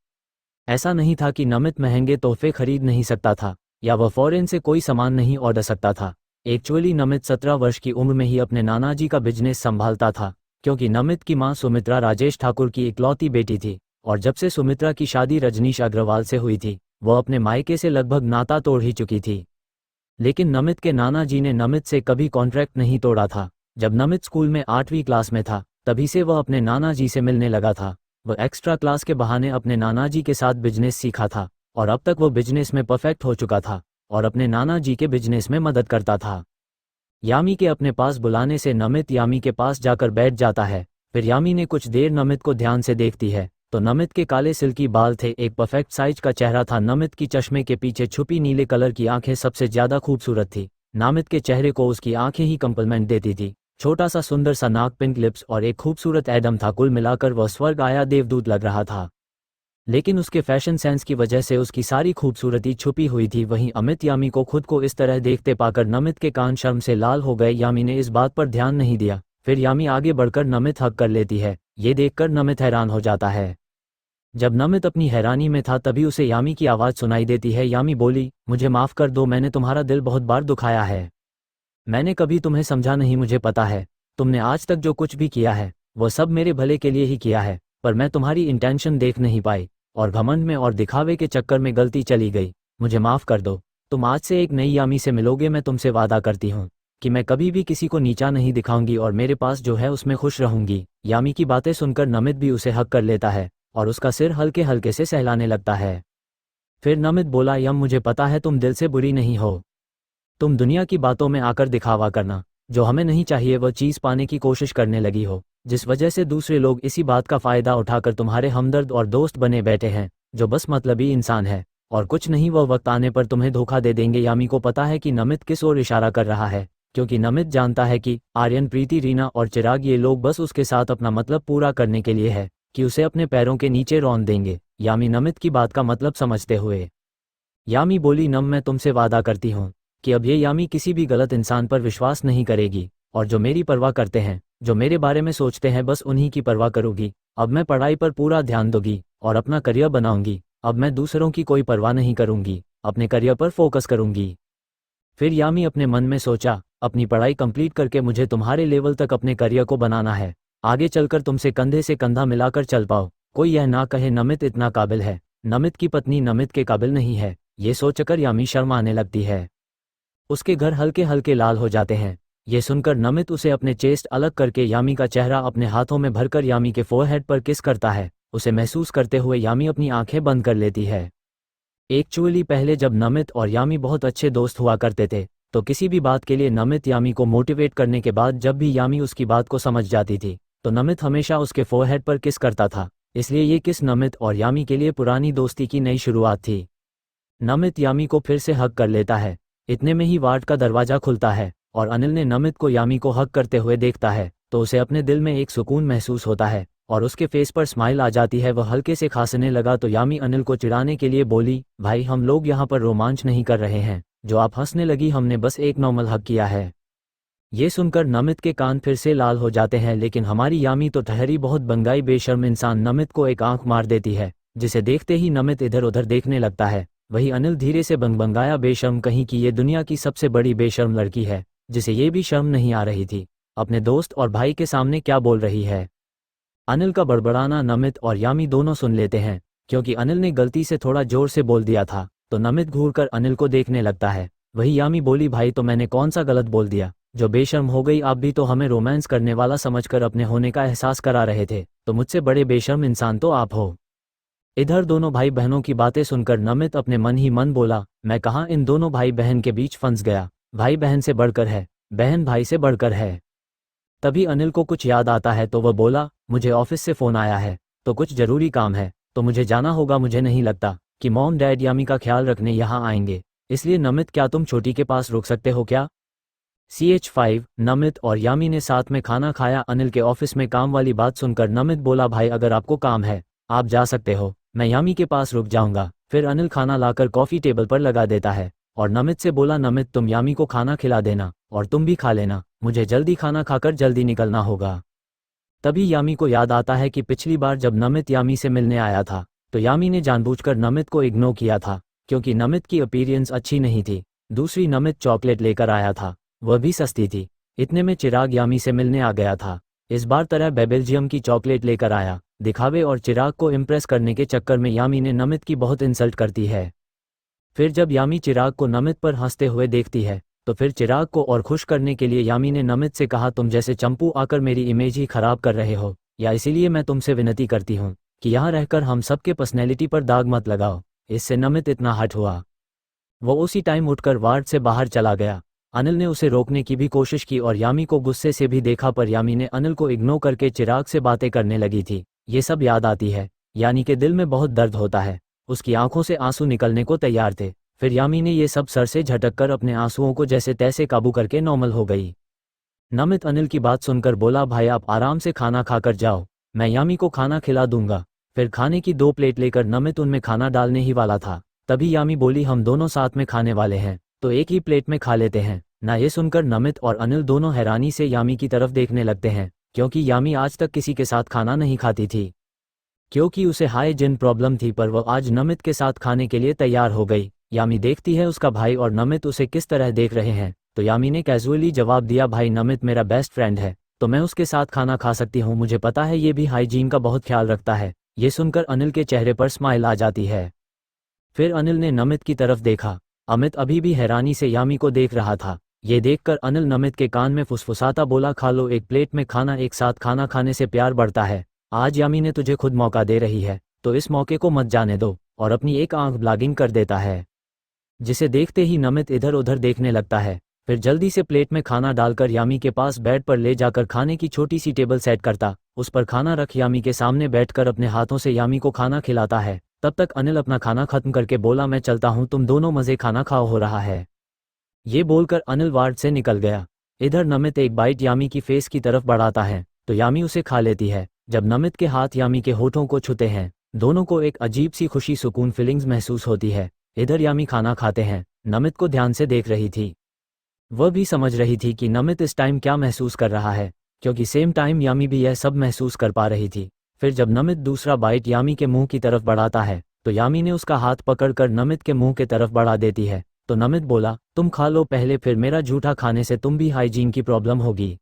ऐसा नहीं था कि नमित महंगे तोहफे खरीद नहीं सकता था या वह फॉरेन से कोई सामान नहीं ऑर्डर सकता था। एक्चुअली नमित 17 वर्ष की उम्र में ही अपने नाना जी का बिजनेस संभालता था, क्योंकि नमित की मां सुमित्रा राजेश ठाकुर की इकलौती बेटी थी और जब से सुमित्रा की शादी रजनीश अग्रवाल से हुई थी वह अपने मायके से लगभग नाता तोड़ ही चुकी थी। लेकिन नमित के नाना जी ने नमित से कभी कॉन्ट्रैक्ट नहीं तोड़ा था। जब नमित स्कूल में 8वीं क्लास में था तभी से वह अपने नाना जी से मिलने लगा था। वह एक्स्ट्रा क्लास के बहाने अपने नाना जी के साथ बिजनेस सीखा था और अब तक वह बिजनेस में परफेक्ट हो चुका था और अपने नाना जी के बिजनेस में मदद करता था। यामी के अपने पास बुलाने से नमित यामी के पास जाकर बैठ जाता है। फिर यामी ने कुछ देर नमित को ध्यान से देखती है तो नमित के काले सिल्की बाल थे, एक परफेक्ट साइज का चेहरा था। नमित की चश्मे के पीछे छुपी नीले कलर की आंखें सबसे ज्यादा खूबसूरत थी। नमित के चेहरे को उसकी आंखें ही कम्प्लीमेंट देती थी। छोटा सा सुंदर सा नाक, पिंक लिप्स और एक खूबसूरत एडम था। कुल मिलाकर वह स्वर्ग आया देवदूत लग रहा था। लेकिन उसके फैशन सेंस की वजह से उसकी सारी खूबसूरती छुपी हुई थी। वहीं अमित यामी को खुद को इस तरह देखते पाकर नमित के कान शर्म से लाल हो गए। यामी ने इस बात पर ध्यान नहीं दिया। फिर यामी आगे बढ़कर नमित हक कर लेती है। ये देखकर नमित हैरान हो जाता है। जब नमित अपनी हैरानी में था तभी उसे यामी की आवाज़ सुनाई देती है। यामी बोली, मुझे माफ़ कर दो, मैंने तुम्हारा दिल बहुत बार दुखाया है। मैंने कभी तुम्हें समझा नहीं। मुझे पता है तुमने आज तक जो कुछ भी किया है वो सब मेरे भले के लिए ही किया है, पर मैं तुम्हारी इंटेंशन देख नहीं पाई और घमंड में और दिखावे के चक्कर में गलती चली गई। मुझे माफ़ कर दो। तुम आज से एक नई यामी से मिलोगे। मैं तुमसे वादा करती हूँ कि मैं कभी भी किसी को नीचा नहीं दिखाऊंगी और मेरे पास जो है उसमें खुश रहूंगी। यामी की बातें सुनकर नमित भी उसे हक कर लेता है और उसका सिर हल्के हल्के से सहलाने लगता है। फिर नमित बोला, यम मुझे पता है तुम दिल से बुरी नहीं हो। तुम दुनिया की बातों में आकर दिखावा करना, जो हमें नहीं चाहिए वह चीज़ पाने की कोशिश करने लगी हो, जिस वजह से दूसरे लोग इसी बात का फ़ायदा उठाकर तुम्हारे हमदर्द और दोस्त बने बैठे हैं, जो बस मतलबी इंसान है और कुछ नहीं। वह वक्त आने पर तुम्हें धोखा दे देंगे। यामी को पता है कि नमित किस ओर इशारा कर रहा है, क्योंकि नमित जानता है कि आर्यन, प्रीति, रीना और चिराग ये लोग बस उसके साथ अपना मतलब पूरा करने के लिए है कि उसे अपने पैरों के नीचे रौंद देंगे। यामी नमित की बात का मतलब समझते हुए यामी बोली, नम मैं तुमसे वादा करती हूँ कि अब ये यामी किसी भी गलत इंसान पर विश्वास नहीं करेगी और जो मेरी परवाह करते हैं, जो मेरे बारे में सोचते हैं, बस उन्हीं की परवाह करूँगी। अब मैं पढ़ाई पर पूरा ध्यान दूंगी और अपना करियर बनाऊंगी। अब मैं दूसरों की कोई परवाह नहीं करूँगी, अपने करियर पर फोकस करूँगी। फिर यामी अपने मन में सोचा, अपनी पढ़ाई कंप्लीट करके मुझे तुम्हारे लेवल तक अपने करियर को बनाना है, आगे चलकर तुमसे कंधे से कंधा मिलाकर चल पाओ। कोई यह ना कहे नमित इतना काबिल है, नमित की पत्नी नमित के काबिल नहीं है। ये सोचकर यामी शर्म आने लगती है। उसके घर हल्के हल्के लाल हो जाते हैं। ये सुनकर नमित उसे अपने चेस्ट अलग करके यामी का चेहरा अपने हाथों में भरकर यामी के फोरहेड पर किस करता है। उसे महसूस करते हुए यामी अपनी आंखें बंद कर लेती है। एक्चुअली पहले जब नमित और यामी बहुत अच्छे दोस्त हुआ करते थे तो किसी भी बात के लिए नमित यामी को मोटिवेट करने के बाद जब भी यामी उसकी बात को समझ जाती थी तो नमित हमेशा उसके फोरहेड पर किस करता था। इसलिए ये किस नमित और यामी के लिए पुरानी दोस्ती की नई शुरुआत थी। नमित यामी को फिर से हक कर लेता है। इतने में ही वार्ड का दरवाजा खुलता है और अनिल ने नमित को यामी को हक करते हुए देखता है तो उसे अपने दिल में एक सुकून महसूस होता है और उसके फेस पर स्माइल आ जाती है। वह हल्के से खांसने लगा तो यामी अनिल को चिढ़ाने के लिए बोली, भाई हम लोग यहाँ पर रोमांच नहीं कर रहे हैं, जो आप हंसने लगी, हमने बस एक नॉर्मल हक किया है। ये सुनकर नमित के कान फिर से लाल हो जाते हैं, लेकिन हमारी यामी तो ठहरी बहुत बंगाई बेशर्म इंसान नमित को एक आंख मार देती है, जिसे देखते ही नमित इधर उधर देखने लगता है। वही अनिल धीरे से बंगाया बेशर्म कहीं कि ये दुनिया की सबसे बड़ी बेशर्म लड़की है, जिसे ये भी शर्म नहीं आ रही थी अपने दोस्त और भाई के सामने क्या बोल रही है। अनिल का बड़बड़ाना नमित और यामी दोनों सुन लेते हैं, क्योंकि अनिल ने गलती से थोड़ा जोर से बोल दिया था। तो नमित घूरकर अनिल को देखने लगता है। वही यामी बोली, भाई तो मैंने कौन सा गलत बोल दिया जो बेशर्म हो गई? आप भी तो हमें रोमांस करने वाला समझकर अपने होने का एहसास करा रहे थे, तो मुझसे बड़े बेशर्म इंसान तो आप हो। इधर दोनों भाई बहनों की बातें सुनकर नमित अपने मन ही मन बोला, मैं कहाँ इन दोनों भाई बहन के बीच फंस गया। भाई बहन से बढ़कर है, बहन भाई से बढ़कर है। तभी अनिल को कुछ याद आता है, तो वह बोला, मुझे ऑफिस से फ़ोन आया है, तो कुछ ज़रूरी काम है, तो मुझे जाना होगा। मुझे नहीं लगता कि मॉम डैड यामी का ख्याल रखने यहाँ आएंगे, इसलिए नमित क्या तुम छोटी के पास रुक सकते हो क्या? CH5 नमित और यामी ने साथ में खाना खाया। अनिल के ऑफिस में काम वाली बात सुनकर नमित बोला, भाई अगर आपको काम है आप जा सकते हो, मैं यामी के पास रुक जाऊंगा। फिर अनिल खाना लाकर कॉफ़ी टेबल पर लगा देता है और नमित से बोला, नमित तुम यामी को खाना खिला देना और तुम भी खा लेना, मुझे जल्दी खाना खाकर जल्दी निकलना होगा। तभी यामी को याद आता है कि पिछली बार जब नमित यामी से मिलने आया था तो यामी ने जानबूझकर नमित को इग्नोर किया था, क्योंकि नमित की अपीयरेंस अच्छी नहीं थी। दूसरी नमित चॉकलेट लेकर आया था, वह भी सस्ती थी। इतने में चिराग यामी से मिलने आ गया था। इस बार तरह बेल्जियम की चॉकलेट लेकर आया। दिखावे और चिराग को इम्प्रेस करने के चक्कर में यामी ने नमित की बहुत इंसल्ट करती है। फिर जब यामी चिराग को नमित पर हंसते हुए देखती है तो फिर चिराग को और खुश करने के लिए यामी ने नमित से कहा, तुम जैसे चंपू आकर मेरी इमेज ही खराब कर रहे हो, या इसीलिए मैं तुमसे विनती करती हूँ कि यहाँ रहकर हम सबके पर्सनैलिटी पर दाग मत लगाओ। इससे नमित इतना हट हुआ, वो उसी टाइम उठकर वार्ड से बाहर चला गया। अनिल ने उसे रोकने की भी कोशिश की और यामी को गुस्से से भी देखा, पर यामी ने अनिल को इग्नोर करके चिराग से बातें करने लगी थी। ये सब याद आती है, यानी के दिल में बहुत दर्द होता है। उसकी आंखों से आंसू निकलने को तैयार थे। फिर यामी ने ये सब सर से झटक कर अपने आंसुओं को जैसे तैसे काबू करके नॉर्मल हो गई। नमित अनिल की बात सुनकर बोला, भाई आप आराम से खाना खाकर जाओ, मैं यामी को खाना खिला दूंगा। फिर खाने की 2 प्लेट लेकर नमित उनमें खाना डालने ही वाला था, तभी यामी बोली, हम दोनों साथ में खाने वाले हैं तो एक ही प्लेट में खा लेते हैं ना। ये सुनकर नमित और अनिल दोनों हैरानी से यामी की तरफ देखने लगते हैं, क्योंकि यामी आज तक किसी के साथ खाना नहीं खाती थी, क्योंकि उसे हाइजीन प्रॉब्लम थी। पर वह आज नमित के साथ खाने के लिए तैयार हो गई। यामी देखती है उसका भाई और नमित उसे किस तरह देख रहे हैं, तो यामी ने कैजुअली जवाब दिया, भाई नमित मेरा बेस्ट फ्रेंड है तो मैं उसके साथ खाना खा सकती हूँ, मुझे पता है ये भी हाइजीन का बहुत ख्याल रखता है। ये सुनकर अनिल के चेहरे पर स्माइल आ जाती है। फिर अनिल ने नमित की तरफ देखा। अमित अभी भी हैरानी से यामी को देख रहा था। ये देखकर अनिल नमित के कान में फुसफुसाता बोला, खा लो, एक प्लेट में खाना, एक साथ खाना खाने से प्यार बढ़ता है। आज यामी ने तुझे खुद मौका दे रही है तो इस मौके को मत जाने दो। और अपनी एक आंख ब्लॉगिंग कर देता है, जिसे देखते ही नमित इधर उधर देखने लगता है। फिर जल्दी से प्लेट में खाना डालकर यामी के पास बेड पर ले जाकर खाने की छोटी सी टेबल सेट करता, उस पर खाना रख यामी के सामने बैठकर अपने हाथों से यामी को खाना खिलाता है। तब तक अनिल अपना खाना खत्म करके बोला, मैं चलता हूँ, तुम दोनों मज़े खाना खाओ, हो रहा है। ये बोलकर अनिल वार्ड से निकल गया। इधर नमित एक बाइट यामी की फेस की तरफ बढ़ाता है तो यामी उसे खा लेती है। जब नमित के हाथ यामी के होठों को छूते हैं, दोनों को एक अजीब सी खुशी सुकून फीलिंग्स महसूस होती है। इधर यामी खाना खाते हैं, नमित को ध्यान से देख रही थी। वह भी समझ रही थी कि नमित इस टाइम क्या महसूस कर रहा है, क्योंकि सेम टाइम यामी भी यह सब महसूस कर पा रही थी। फिर जब नमित दूसरा बाइट यामी के मुंह की तरफ बढ़ाता है तो यामी ने उसका हाथ पकड़कर नमित के मुंह के तरफ बढ़ा देती है। तो नमित बोला, तुम खा लो पहले, फिर मेरा जूठा खाने से तुम भी हाइजीन की प्रॉब्लम होगी।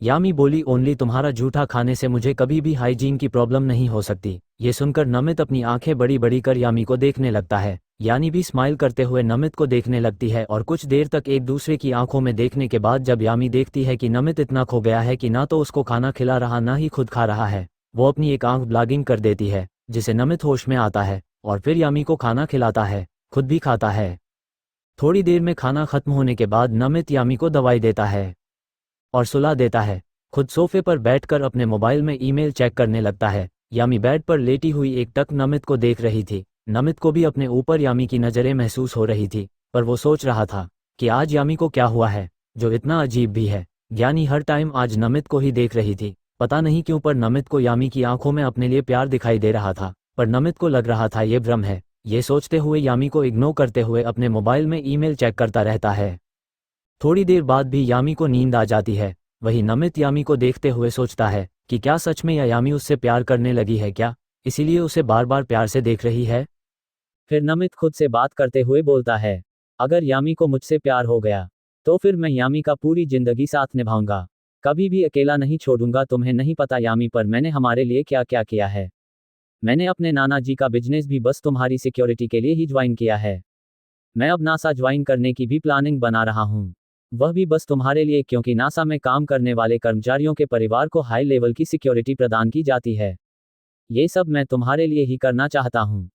यामी बोली, ओनली तुम्हारा जूठा खाने से मुझे कभी भी हाइजीन की प्रॉब्लम नहीं हो सकती। ये सुनकर नमित अपनी आंखें बड़ी बड़ी कर यामी को देखने लगता है। यानी भी स्माइल करते हुए नमित को देखने लगती है और कुछ देर तक एक दूसरे की आंखों में देखने के बाद जब यामी देखती है कि नमित इतना खो गया है कि ना तो उसको खाना खिला रहा ना ही खुद खा रहा है, वो अपनी एक आंख ब्लॉगिंग कर देती है, जिसे नमित होश में आता है और फिर यामी को खाना खिलाता है, खुद भी खाता है। थोड़ी देर में खाना खत्म होने के बाद नमित यामी को दवाई देता है और सुला देता है। खुद सोफे पर बैठकर अपने मोबाइल में ईमेल चेक करने लगता है। यामी बेड पर लेटी हुई एक टक नमित को देख रही थी। नमित को भी अपने ऊपर यामी की नज़रें महसूस हो रही थी, पर वो सोच रहा था कि आज यामी को क्या हुआ है जो इतना अजीब भी है। ज्ञानी हर टाइम आज नमित को ही देख रही थी, पता नहीं क्यों, पर नमित को यामी की आंखों में अपने लिए प्यार दिखाई दे रहा था, पर नमित को लग रहा था ये भ्रम है। ये सोचते हुए यामी को इग्नोर करते हुए अपने मोबाइल में ईमेल चेक करता रहता है। थोड़ी देर बाद भी यामी को नींद आ जाती है। वही नमित यामी को देखते हुए सोचता है कि क्या सच में यामी उससे प्यार करने लगी है क्या, इसीलिए उसे बार बार प्यार से देख रही है। फिर नमित खुद से बात करते हुए बोलता है, अगर यामी को मुझसे प्यार हो गया तो फिर मैं यामी का पूरी जिंदगी साथ निभाऊंगा, कभी भी अकेला नहीं छोड़ूंगा। तुम्हें नहीं पता यामी, पर मैंने हमारे लिए क्या क्या किया है। मैंने अपने नाना जी का बिजनेस भी बस तुम्हारी सिक्योरिटी के लिए ही ज्वाइन किया है। मैं अब नासा ज्वाइन करने की भी प्लानिंग बना रहा हूँ, वह भी बस तुम्हारे लिए, क्योंकि नासा में काम करने वाले कर्मचारियों के परिवार को हाई लेवल की सिक्योरिटी प्रदान की जाती है। ये सब मैं तुम्हारे लिए ही करना चाहता हूँ।